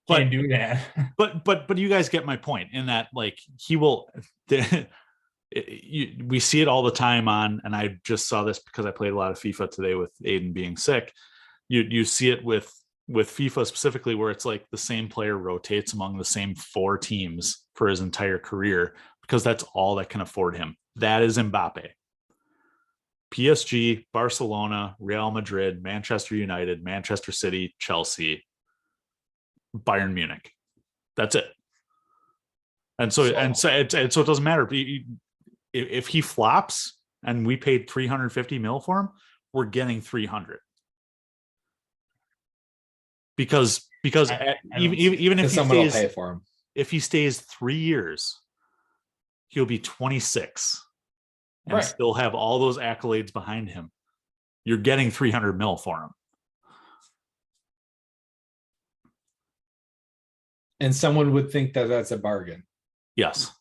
Can't do that. But you guys get my point in that, like, he will. We see it all the time and I just saw this because I played a lot of FIFA today with Aiden being sick. You see it with FIFA specifically, where it's like the same player rotates among the same 4 teams for his entire career because that's all that can afford him. That is Mbappe. PSG, Barcelona, Real Madrid, Manchester United, Manchester City, Chelsea, Bayern Munich. That's it. And so it doesn't matter if he flops and we paid 350 mil for him, we're getting 300. Because even if someone will will pay for him, if he stays 3 years, he'll be 26 and still have all those accolades behind him. You're getting 300 mil for him. And someone would think that that's a bargain. Yes.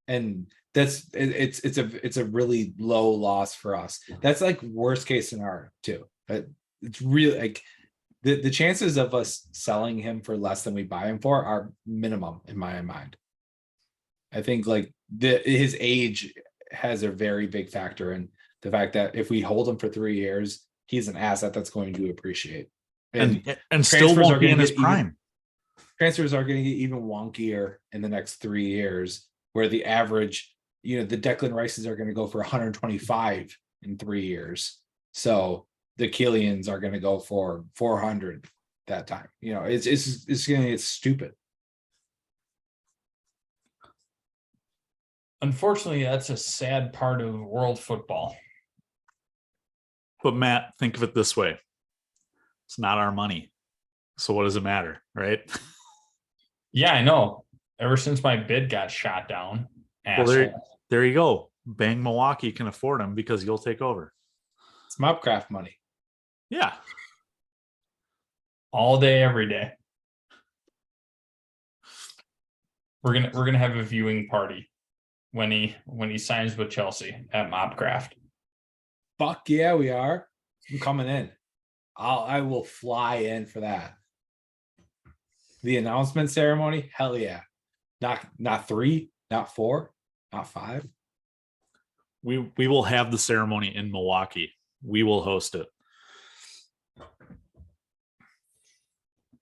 And it's a really low loss for us. That's like worst case scenario too. It's really like the chances of us selling him for less than we buy him for are minimum in my mind. I think like his age has a very big factor in the fact that if we hold him for 3 years, he's an asset that's going to appreciate. And still won't be in his prime. Transfers are going to get even wonkier in the next 3 years, where the average, the Declan Rices are going to go for 125 in 3 years. So the Kylians are going to go for 400 that time. It's going to get stupid. Unfortunately, that's a sad part of world football. But Matt, think of it this way. It's not our money. So what does it matter, right? Yeah, I know. Ever since my bid got shot down. Well, there you go. Bang Milwaukee can afford him because you'll take over. It's MobCraft money. Yeah. All day, every day. We're gonna have a viewing party when he signs with Chelsea at MobCraft. Fuck yeah, we are. I'm coming in. I will fly in for that. The announcement ceremony, hell yeah. Not 3, not 4, not 5. We will have the ceremony in Milwaukee. We will host it.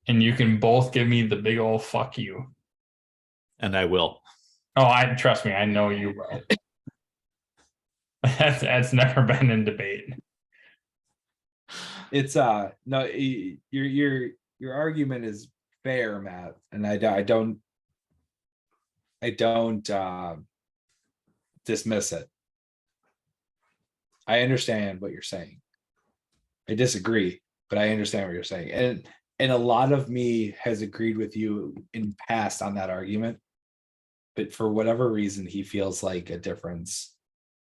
And you can both give me the big old fuck you. And I will. Oh, trust me, I know you will. That's never been in debate. It's no, your argument is fair, Matt, and I don't dismiss it. I understand what you're saying. I disagree, but I understand what you're saying, and a lot of me has agreed with you in past on that argument. But for whatever reason, he feels like a difference.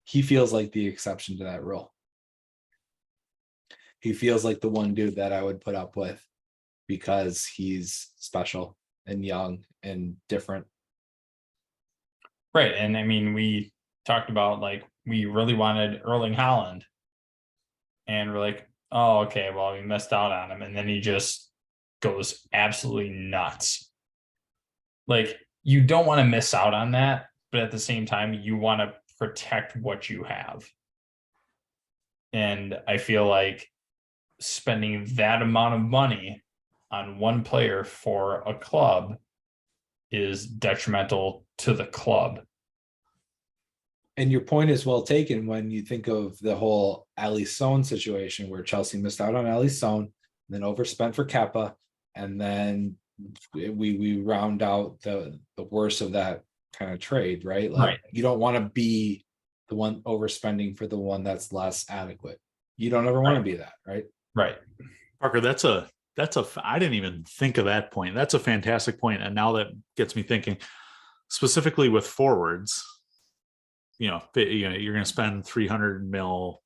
He feels like the exception to that rule. He feels like the one dude that I would put up with because he's special and young and different. Right. And I mean, we talked about like we really wanted Erling Haaland, and we're like, oh, okay, well, we missed out on him, and then he just goes absolutely nuts. Like, you don't want to miss out on that, but at the same time, you want to protect what you have. And I feel like spending that amount of money on one player for a club is detrimental to the club. And your point is well taken when you think of the whole Alisson situation where Chelsea missed out on Alisson, then overspent for Kepa, and then we round out the worst of that kind of trade, right? Like, Right. You don't want to be the one overspending for the one that's less adequate. You don't ever want to be that, right? Right. Parker, I didn't even think of that point. That's a fantastic point. And now that gets me thinking specifically with forwards, you're going to spend 300 mil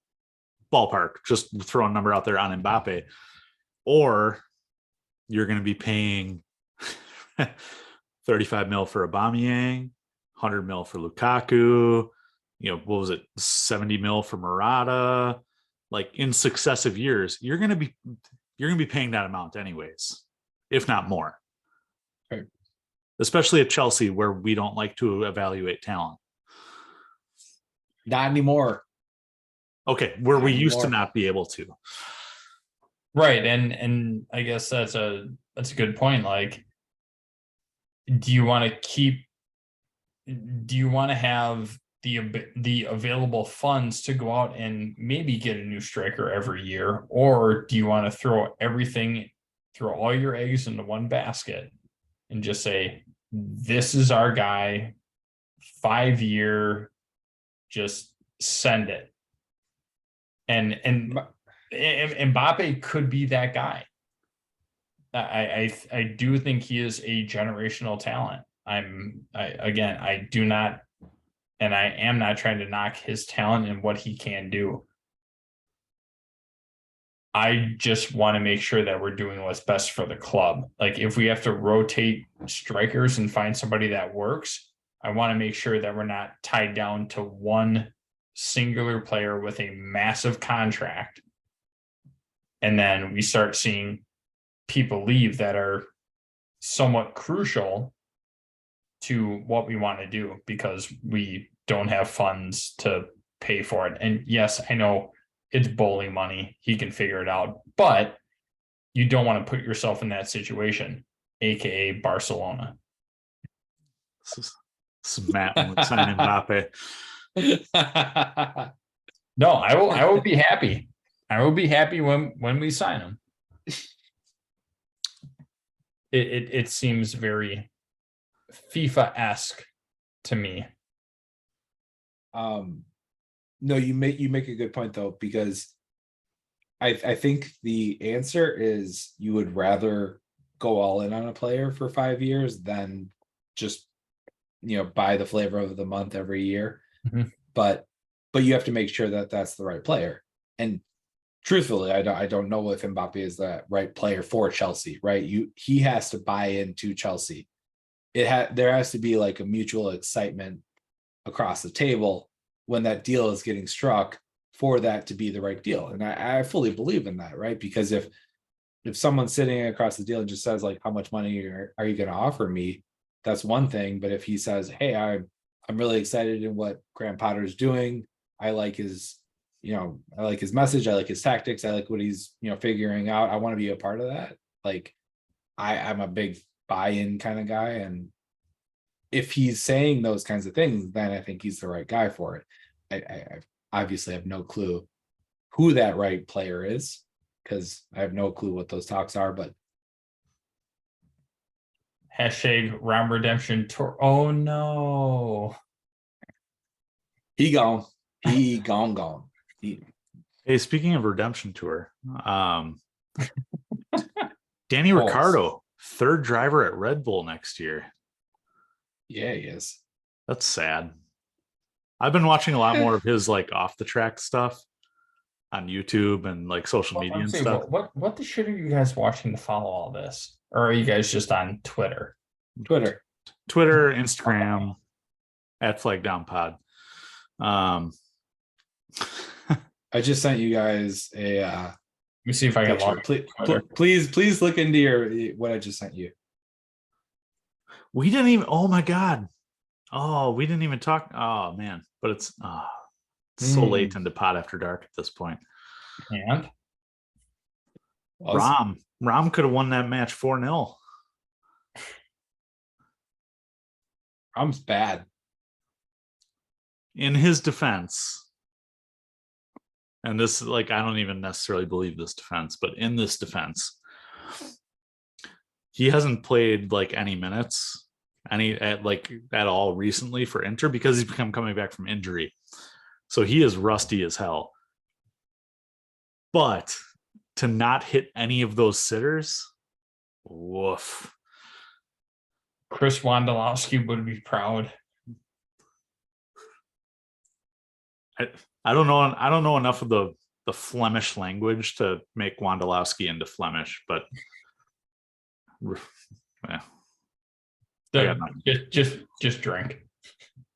ballpark, just throw a number out there on Mbappe, or you're going to be paying 35 mil for Aubameyang, 100 mil for Lukaku, what was it? 70 mil for Morata. Like in successive years, you're going to be paying that amount anyways, if not more. Right. Especially at Chelsea, where we don't like to evaluate talent. Not anymore. Okay, where we used to not be able to. Right. And I guess that's a good point. Like, do you want to have the available funds to go out and maybe get a new striker every year, or do you want to throw all your eggs into one basket and just say, this is our guy, 5-year, just send it? And Mbappe could be that guy. I do think he is a generational talent. I am not trying to knock his talent and what he can do. I just want to make sure that we're doing what's best for the club. Like, if we have to rotate strikers and find somebody that works, I want to make sure that we're not tied down to one singular player with a massive contract. And then we start seeing people leave that are somewhat crucial to what we want to do because we don't have funds to pay for it. And yes, I know it's bowling money. He can figure it out, but you don't want to put yourself in that situation, aka Barcelona. This is Matt when we sign Mbappe. No, I will be happy. I will be happy when we sign him. It seems very FIFA-esque to me. No, you make a good point though, because I think the answer is you would rather go all in on a player for 5 years than just buy the flavor of the month every year. Mm-hmm. But you have to make sure that that's the right player. And truthfully, I don't know if Mbappe is the right player for Chelsea, right? He has to buy into Chelsea. There has to be like a mutual excitement across the table when that deal is getting struck for that to be the right deal. And I fully believe in that, right? Because if someone's sitting across the deal and just says like, how much money are you going to offer me? That's one thing. But if he says, hey, I'm really excited in what Graham Potter's doing. I like his message. I like his tactics. I like what he's, figuring out. I want to be a part of that. Like I'm a big buy-in kind of guy. And if he's saying those kinds of things, then I think he's the right guy for it. I obviously have no clue who that right player is because I have no clue what those talks are, but #Ram Redemption Tour. Oh no. He gone. Hey, speaking of Redemption Tour, Danny Ricciardo, third driver at Red Bull next year. Yeah, he is. That's sad. I've been watching a lot more of his like off the track stuff on YouTube and like social media and stuff. What the shit are you guys watching to follow all this? Or are you guys just on Twitter, Instagram, at Flag Down Pod. Um, I just sent you guys a Let me see if I can picture. log. Please look into your what I just sent you. we didn't even. Oh my god. Oh, we didn't even talk. Oh man, but it's so late into Pot After Dark at this point. And Rom could have won that match 4-0. Rom's bad. In his defense, and this like I don't even necessarily believe this defense, but in this defense, he hasn't played like any minutes at all recently for Inter because he's coming back from injury. So he is rusty as hell. But to not hit any of those sitters, woof. Chris Wondolowski would be proud. I don't know enough of the Flemish language to make Wondolowski into Flemish, but yeah. Just drink.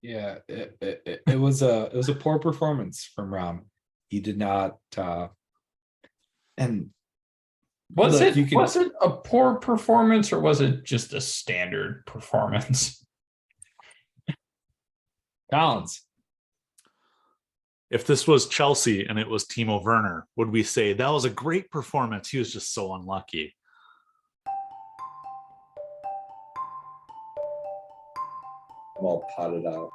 Yeah, it was a poor performance from Rom. He did not and Was look, it a poor performance or was it just a standard performance? Collins. If this was Chelsea and it was Timo Werner, would we say that was a great performance? He was just so unlucky. I'm all potted out.